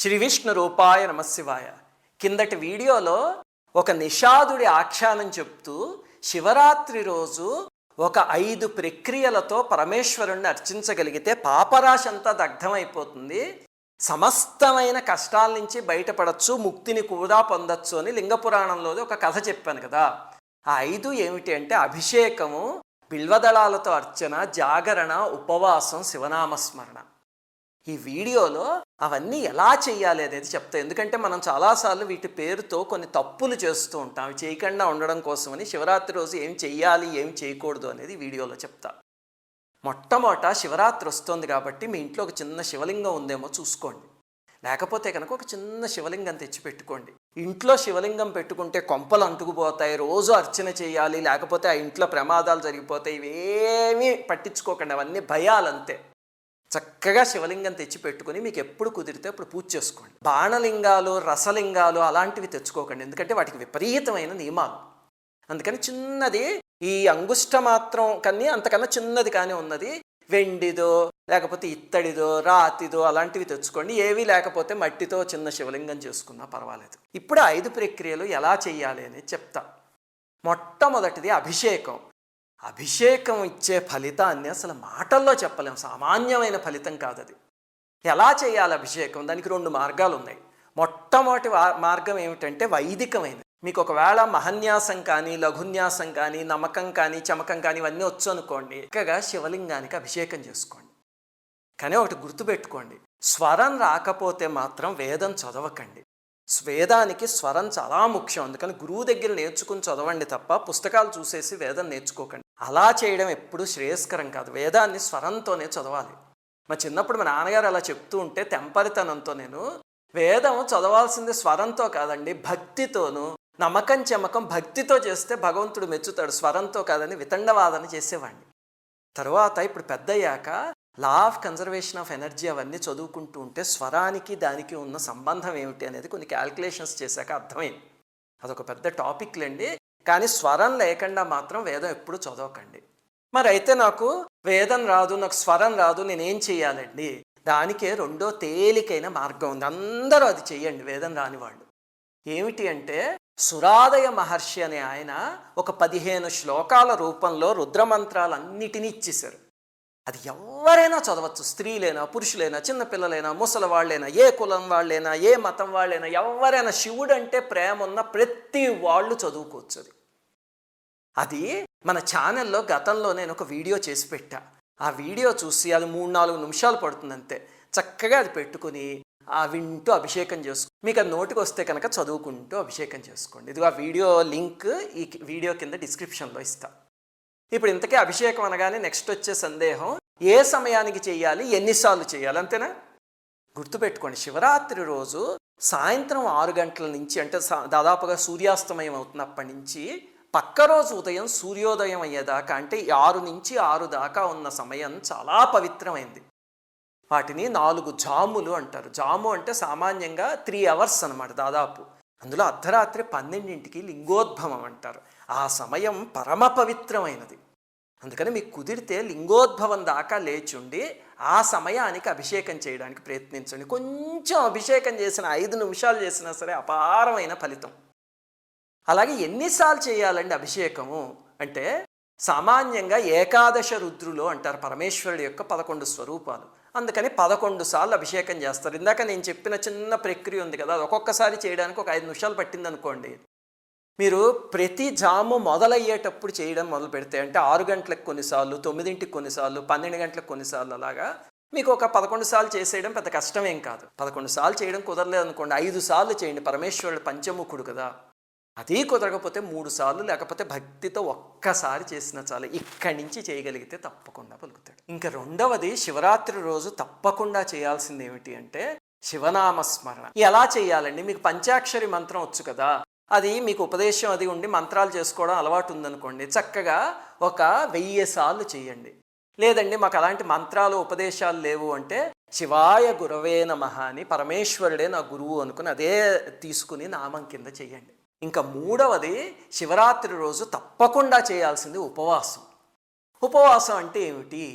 శ్రీ విష్ణు రూపాయ నమశివాయ. కిందటి వీడియోలో ఒక నిషాదుడి ఆఖ్యానం చెప్తూ శివరాత్రి రోజు ఒక 5 ప్రక్రియలతో పరమేశ్వరుణ్ణి అర్చించగలిగితే పాపరాశి అంతా దగ్ధమైపోతుంది, సమస్తమైన కష్టాల నుంచి బయటపడచ్చు, ముక్తిని కూడా పొందొచ్చు అని లింగపురాణంలో ఒక కథ చెప్పాను కదా. ఆ 5 ఏమిటి అంటే అభిషేకము, బిల్వదళాలతో అర్చన, జాగరణ, ఉపవాసం, శివనామస్మరణ. ఈ వీడియోలో అవన్నీ ఎలా చేయాలి అనేది చెప్తా. ఎందుకంటే మనం చాలాసార్లు వీటి పేరుతో కొన్ని తప్పులు చేస్తూ ఉంటాం. అవి చేయకుండా ఉండడం కోసమని శివరాత్రి రోజు ఏం చెయ్యాలి ఏం చేయకూడదు అనేది వీడియోలో చెప్తా. మొట్టమొదట శివరాత్రి వస్తుంది కాబట్టి మీ ఇంట్లో ఒక చిన్న శివలింగం ఉందేమో చూసుకోండి. లేకపోతే కనుక ఒక చిన్న శివలింగం తెచ్చి పెట్టుకోండి. ఇంట్లో శివలింగం పెట్టుకుంటే కొంపలు అంటుకుపోతాయి, రోజు అర్చన చేయాలి, లేకపోతే ఆ ఇంట్లో ప్రమాదాలు జరిగిపోతాయి, ఇవేమీ పట్టించుకోకండి. అవన్నీ భయాలంతే. చక్కగా శివలింగం తెచ్చి పెట్టుకుని మీకు ఎప్పుడు కుదిరితే అప్పుడు పూజ చేసుకోండి. బాణలింగాలు, రసలింగాలు అలాంటివి తెచ్చుకోకండి, ఎందుకంటే వాటికి విపరీతమైన నియమాలు. అందుకని చిన్నది, ఈ అంగుష్ట మాత్రం కన్నీ అంతకన్నా చిన్నది కానీ ఉన్నది, వెండిదో లేకపోతే ఇత్తడిదో రాతిదో అలాంటివి తెచ్చుకోండి. ఏవి లేకపోతే మట్టితో చిన్న శివలింగం చేసుకున్నా పర్వాలేదు. ఇప్పుడు 5 ప్రక్రియలు ఎలా చేయాలి అని చెప్తా. మొట్టమొదటిది అభిషేకం. అభిషేకం ఇచ్చే ఫలితాన్ని అసలు మాటల్లో చెప్పలేము, సామాన్యమైన ఫలితం కాదు అది. ఎలా చేయాలి అభిషేకం? దానికి 2 మార్గాలు ఉన్నాయి. మొట్టమొదటి మార్గం ఏమిటంటే వైదికమైనది. మీకు ఒకవేళ మహన్యాసం కానీ, లఘున్యాసం కానీ, నమకం కానీ, చమకం కానీ ఇవన్నీ వచ్చు అనుకోండి, చక్కగా శివలింగానికి అభిషేకం చేసుకోండి. కానీ ఒకటి గుర్తుపెట్టుకోండి, స్వరం రాకపోతే మాత్రం వేదం చదవకండి. వేదానికి స్వరం చాలా ముఖ్యం. అందుకని గురువు దగ్గర నేర్చుకుని చదవండి తప్ప పుస్తకాలు చూసేసి వేదం నేర్చుకోకండి. అలా చేయడం ఎప్పుడూ శ్రేయస్కరం కాదు. వేదాన్ని స్వరంతోనే చదవాలి. మా చిన్నప్పుడు మా నాన్నగారు అలా చెప్తూ ఉంటే తెంపరితనంతో నేను వేదం చదవాల్సింది స్వరంతో కాదండి, భక్తితోనూ. నమ్మకం చమకం భక్తితో చేస్తే భగవంతుడు మెచ్చుతాడు, స్వరంతో కాదని వితండవాదన చేసేవాడిని. తర్వాత ఇప్పుడు పెద్దయ్యాక law of conservation of energy అవన్నీ చదువుకుంటూ ఉంటే స్వరానికి దానికి ఉన్న సంబంధం ఏమిటి అనేది కొన్ని క్యాల్కులేషన్స్ చేశాక అర్థమైంది. అదొక పెద్ద టాపిక్లండి. కానీ స్వరం లేకుండా మాత్రం వేదం ఎప్పుడు చదవకండి. మరి అయితే నాకు వేదం రాదు, నాకు స్వరం రాదు, నేనేం చేయాలండి? దానికే 2వ తేలికైన మార్గం ఉంది. అందరూ అది చెయ్యండి, వేదం రాని వాళ్ళు. ఏమిటి అంటే సురాదయ మహర్షి అనే ఆయన ఒక 15 శ్లోకాల రూపంలో రుద్రమంత్రాలన్నిటినీ ఇచ్చేశారు. అది ఎవరైనా చదవచ్చు, స్త్రీలైనా పురుషులైనా చిన్నపిల్లలైనా ముసలి వాళ్ళైనా ఏ కులం వాళ్ళైనా ఏ మతం వాళ్ళైనా ఎవరైనా. శివుడు అంటే ప్రేమ ఉన్న ప్రతి వాళ్ళు చదువుకోవచ్చు. అది మన ఛానల్లో గతంలో నేను ఒక వీడియో చేసి పెట్టా. ఆ వీడియో చూసి అది 3-4 నిమిషాలు పడుతుంది అంతే. చక్కగా అది పెట్టుకుని వింటూ అభిషేకం చేసుకో. మీకు అది నోటికి వస్తే కనుక చదువుకుంటూ అభిషేకం చేసుకోండి. ఇదిగో ఆ వీడియో లింక్ ఈ వీడియో కింద డిస్క్రిప్షన్లో ఇస్తా. ఇప్పుడు ఇంతకీ అభిషేకం అనగానే నెక్స్ట్ వచ్చే సందేహం, ఏ సమయానికి చేయాలి, ఎన్నిసార్లు చేయాలి, అంతేనా? గుర్తుపెట్టుకోండి, శివరాత్రి రోజు సాయంత్రం 6 గంటల నుంచి, అంటే దాదాపుగా సూర్యాస్తమయం అవుతున్నప్పటి నుంచి పక్క రోజు ఉదయం సూర్యోదయం అయ్యేదాకా, అంటే 6 నుంచి 6 దాకా ఉన్న సమయం చాలా పవిత్రమైంది. వాటిని 4 జాములు అంటారు. జాము అంటే సామాన్యంగా 3 అవర్స్ అనమాట దాదాపు. అందులో అర్ధరాత్రి 12ంటికి లింగోద్భవం అంటారు. ఆ సమయం పరమ పవిత్రమైనది. అందుకని మీకు కుదిరితే లింగోద్భవం దాకా లేచుండి ఆ సమయానికి అభిషేకం చేయడానికి ప్రయత్నించండి. కొంచెం అభిషేకం చేసిన 5 నిమిషాలు చేసినా సరే అపారమైన ఫలితం. అలాగే ఎన్నిసార్లు చేయాలండి అభిషేకము అంటే, సామాన్యంగా ఏకాదశ రుద్రులు అంటారు పరమేశ్వరుడి యొక్క 11 స్వరూపాలు. అందుకని 11 సార్లు అభిషేకం చేస్తారు. ఇందాక నేను చెప్పిన చిన్న ప్రక్రియ ఉంది కదా, అది ఒక్కొక్కసారి చేయడానికి ఒక 5 నిమిషాలు పట్టింది అనుకోండి. మీరు ప్రతి జాము మొదలయ్యేటప్పుడు చేయడం మొదలు పెడితే, అంటే 6 గంటలకు కొన్నిసార్లు, 9ంటికి కొన్నిసార్లు, 12 గంటలకు కొన్నిసార్లు, అలాగా మీకు ఒక 11 సార్లు చేసేయడం పెద్ద కష్టమేం కాదు. 11 సార్లు చేయడం కుదరలేదు అనుకోండి, 5 సార్లు చేయండి. పరమేశ్వరుడు పంచముఖుడు కదా. అది కుదరకపోతే 3 సార్లు, లేకపోతే భక్తితో ఒక్కసారి చేసినా చాలు. ఇక్కడి నుంచి చేయగలిగితే తప్పకుండా పలుకుతాడు. ఇంకా 2వది, శివరాత్రి రోజు తప్పకుండా చేయాల్సింది ఏమిటి అంటే శివనామస్మరణ. ఎలా చేయాలండి? మీకు పంచాక్షరి మంత్రం వచ్చు కదా, అది మీకు ఉపదేశం అది ఉండి మంత్రాలు చేసుకోవడం అలవాటు ఉందనుకోండి, చక్కగా ఒక 1000 సార్లు చేయండి. లేదండి మాకు అలాంటి మంత్రాలు ఉపదేశాలు లేవు అంటే శివాయ గురవే నమః అని, పరమేశ్వరుడే నా గురువు అనుకుని అదే తీసుకుని నామం కింద చేయండి. ఇంకా 3వది, శివరాత్రి రోజు తప్పకుండా చేయాల్సింది ఉపవాసం. ఉపవాసం అంటే ఏమిటి?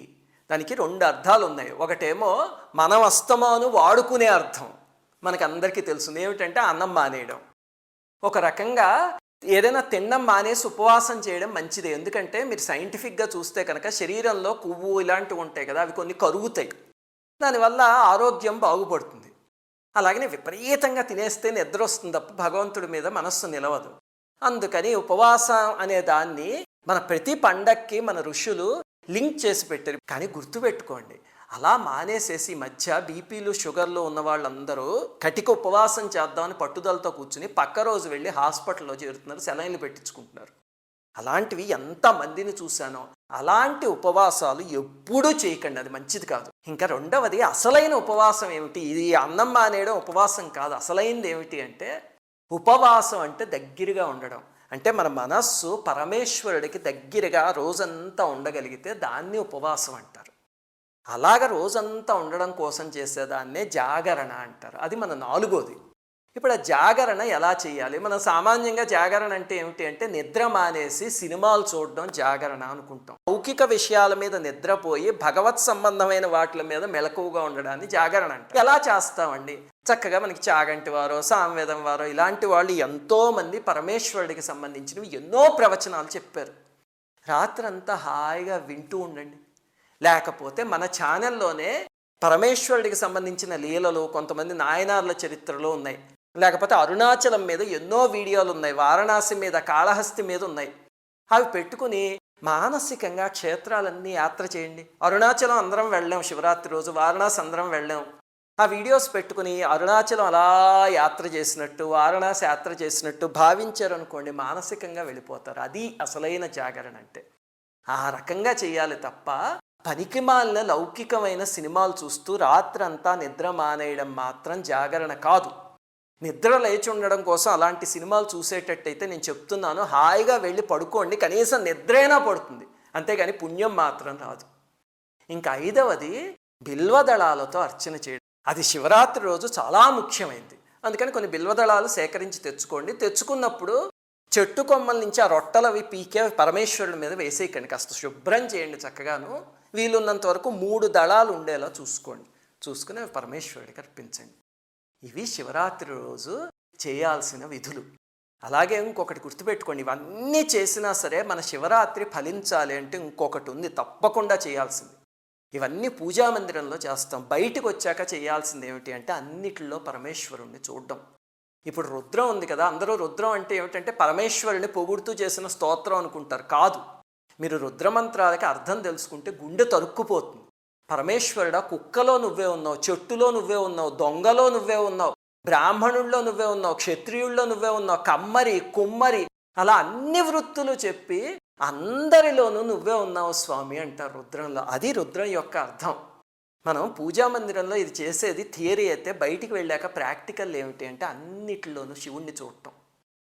దానికి 2 అర్థాలు ఉన్నాయి. ఒకటేమో మనం అస్తమాను వాడుకునే అర్థం, మనకందరికీ తెలుసు ఏమిటంటే అన్నం మానేయడం. ఒక రకంగా ఏదైనా తినడం మానేసి ఉపవాసం చేయడం మంచిది. ఎందుకంటే మీరు సైంటిఫిక్గా చూస్తే కనుక శరీరంలో కొవ్వు ఇలాంటివి ఉంటాయి కదా, అవి కొన్ని కరుగుతాయి. దానివల్ల ఆరోగ్యం బాగుపడుతుంది. అలాగనే విపరీతంగా తినేస్తే నిద్ర వస్తుంది తప్ప భగవంతుడి మీద మనస్సు నిలవదు. అందుకని ఉపవాసం అనే దాన్ని మన ప్రతి పండక్కి మన ఋషులు లింక్ చేసి పెట్టారు. కానీ గుర్తుపెట్టుకోండి, అలా మానేసేసి మధ్య బీపీలు షుగర్లు ఉన్న వాళ్ళందరూ కటిక ఉపవాసం చేద్దామని పట్టుదలతో కూర్చుని పక్క రోజు వెళ్ళి హాస్పిటల్లో చేరుతున్నారు, సెలైన్లు పెట్టించుకుంటున్నారు. అలాంటివి ఎంతమందిని చూశానో. అలాంటి ఉపవాసాలు ఎప్పుడూ చేయకండి, అది మంచిది కాదు. ఇంకా రెండవది అసలైన ఉపవాసం ఏమిటి? ఇది అన్నం మానేయడం ఉపవాసం కాదు. అసలైనది ఏమిటి అంటే ఉపవాసం అంటే దగ్గరగా ఉండడం. అంటే మన మనస్సు పరమేశ్వరుడికి దగ్గరగా రోజంతా ఉండగలిగితే దాన్ని ఉపవాసం అంటారు. అలాగ రోజంతా ఉండడం కోసం చేసేదాన్నే జాగరణ అంటారు. అది మన 4వది. ఇప్పుడు ఆ జాగరణ ఎలా చేయాలి? మనం సామాన్యంగా జాగరణ అంటే ఏమిటి అంటే నిద్ర మానేసి సినిమాలు చూడడం జాగరణ అనుకుంటాం. లౌకిక విషయాల మీద నిద్రపోయి భగవత్ సంబంధమైన వాటి మీద మెలకువగా ఉండడాన్ని జాగరణ అంటారు. ఎలా చేస్తామండి? చక్కగా మనకి చాగంటి వారో సామవేదం వారో ఇలాంటి వాళ్ళు ఎంతోమంది పరమేశ్వరుడికి సంబంధించినవి ఎన్నో ప్రవచనాలు చెప్పారు. రాత్రంతా హాయిగా వింటూ ఉండండి. లేకపోతే మన ఛానల్లోనే పరమేశ్వరుడికి సంబంధించిన లీలలు, కొంతమంది నాయనార్ల చరిత్రలో ఉన్నాయి. లేకపోతే అరుణాచలం మీద ఎన్నో వీడియోలు ఉన్నాయి, వారణాసి మీద, కాళహస్తి మీద ఉన్నాయి. అవి పెట్టుకుని మానసికంగా క్షేత్రాలన్నీ యాత్ర చేయండి. అరుణాచలం అందరం వెళ్ళాం శివరాత్రి రోజు, వారణాసి అందరం వెళ్ళాం. ఆ వీడియోస్ పెట్టుకుని అరుణాచలం అలా యాత్ర చేసినట్టు, వారణాసి యాత్ర చేసినట్టు భావించారు అనుకోండి, మానసికంగా వెళ్ళిపోతారు. అది అసలైన జాగరణ అంటే. ఆ రకంగా చేయాలి తప్ప పనికిమాలిన లౌకికమైన సినిమాలు చూస్తూ రాత్రంతా నిద్ర మానేయడం మాత్రం జాగరణ కాదు. నిద్ర లేచి ఉండడం కోసం అలాంటి సినిమాలు చూసేటట్టయితే నేను చెప్తున్నాను, హాయిగా వెళ్ళి పడుకోండి, కనీసం నిద్రైనా పడుతుంది, అంతేగాని పుణ్యం మాత్రం రాదు. ఇంకా 5వది బిల్వదళాలతో అర్చన చేయడం. అది శివరాత్రి రోజు చాలా ముఖ్యమైనది. అందుకని కొన్ని బిల్వదళాలు సేకరించి తెచ్చుకోండి. తెచ్చుకున్నప్పుడు చెట్టు కొమ్మల నుంచి ఆ రొట్టెలవి పీకే పరమేశ్వరుడి మీద వేసేయకండి, కాస్త శుభ్రం చేయండి చక్కగాను. వీలున్నంత వరకు 3 దళాలు ఉండేలా చూసుకోండి. చూసుకుని పరమేశ్వరుడికి అర్పించండి. ఇవి శివరాత్రి రోజు చేయాల్సిన విధులు. అలాగే ఇంకొకటి గుర్తుపెట్టుకోండి, ఇవన్నీ చేసినా సరే మన శివరాత్రి ఫలించాలి అంటే ఇంకొకటి ఉంది తప్పకుండా చేయాల్సింది. ఇవన్నీ పూజా మందిరంలో చేస్తాం. బయటకు వచ్చాక చేయాల్సింది ఏమిటి అంటే అన్నిటిలో పరమేశ్వరుణ్ణి చూడడం. ఇప్పుడు రుద్రం ఉంది కదా, అందరూ రుద్రం అంటే ఏమిటంటే పరమేశ్వరుని పొగుడుతూ చేసిన స్తోత్రం అనుకుంటారు. కాదు, మీరు రుద్రమంత్రాలకి అర్థం తెలుసుకుంటే గుండె తరుక్కుపోతుంది. పరమేశ్వరుడా, కుక్కలో నువ్వే ఉన్నావు, చెట్టులో నువ్వే ఉన్నావు, దొంగలో నువ్వే ఉన్నావు, బ్రాహ్మణుల్లో నువ్వే ఉన్నావు, క్షత్రియుల్లో నువ్వే ఉన్నావు, కమ్మరి కుమ్మరి అలా అన్ని వృత్తులు చెప్పి అందరిలోనూ నువ్వే ఉన్నావు స్వామి అంటారు రుద్రంలో. అది రుద్రం యొక్క అర్థం. మనం పూజా మందిరంలో ఇది చేసేది థియరీ అయితే, బయటికి వెళ్ళాక ప్రాక్టికల్ ఏమిటి అంటే అన్నిటిలోనూ శివుణ్ణి చూడటం.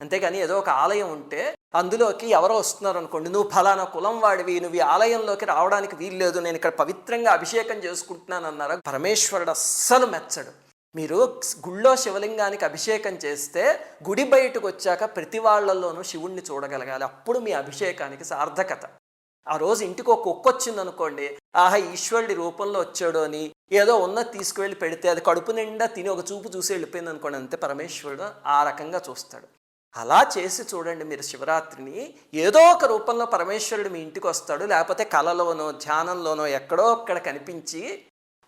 అంతేగాని ఏదో ఒక ఆలయం ఉంటే అందులోకి ఎవరో వస్తున్నారు అనుకోండి, నువ్వు ఫలానా కులం వాడివి, నువ్వు ఈ ఆలయంలోకి రావడానికి వీల్లేదు, నేను ఇక్కడ పవిత్రంగా అభిషేకం చేసుకుంటున్నాను అన్నారు. పరమేశ్వరుడు అస్సలు మెచ్చడు. మీరు గుళ్ళో శివలింగానికి అభిషేకం చేస్తే గుడి బయటకు వచ్చాక ప్రతి వాళ్ళల్లోనూ శివుణ్ణి చూడగలగాలి. అప్పుడు మీ అభిషేకానికి సార్థకత. ఆ రోజు ఇంటికి ఒక కుక్క వచ్చింది అనుకోండి, ఆహా ఈశ్వరుడి రూపంలో వచ్చాడు అని ఏదో ఉన్నది తీసుకువెళ్ళి పెడితే అది కడుపు నిండా తిని ఒక చూపు చూసి వెళ్ళిపోయింది అనుకోండి, అంతే పరమేశ్వరుడు ఆ రకంగా చూస్తాడు. అలా చేసి చూడండి మీరు శివరాత్రిని. ఏదో ఒక రూపంలో పరమేశ్వరుడు మీ ఇంటికి వస్తాడు. లేకపోతే కలలోనో ధ్యానంలోనో ఎక్కడో అక్కడ కనిపించి,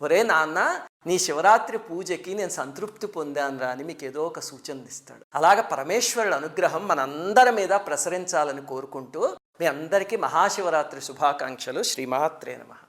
ఒరే నాన్న నీ శివరాత్రి పూజకి నేను సంతృప్తి పొందానురా అని మీకు ఏదో ఒక సూచన ఇస్తాడు. అలాగ పరమేశ్వరుడు అనుగ్రహం మనందరి మీద ప్రసరించాలని కోరుకుంటూ మీ అందరికీ మహాశివరాత్రి శుభాకాంక్షలు. శ్రీమాత్రే నమః.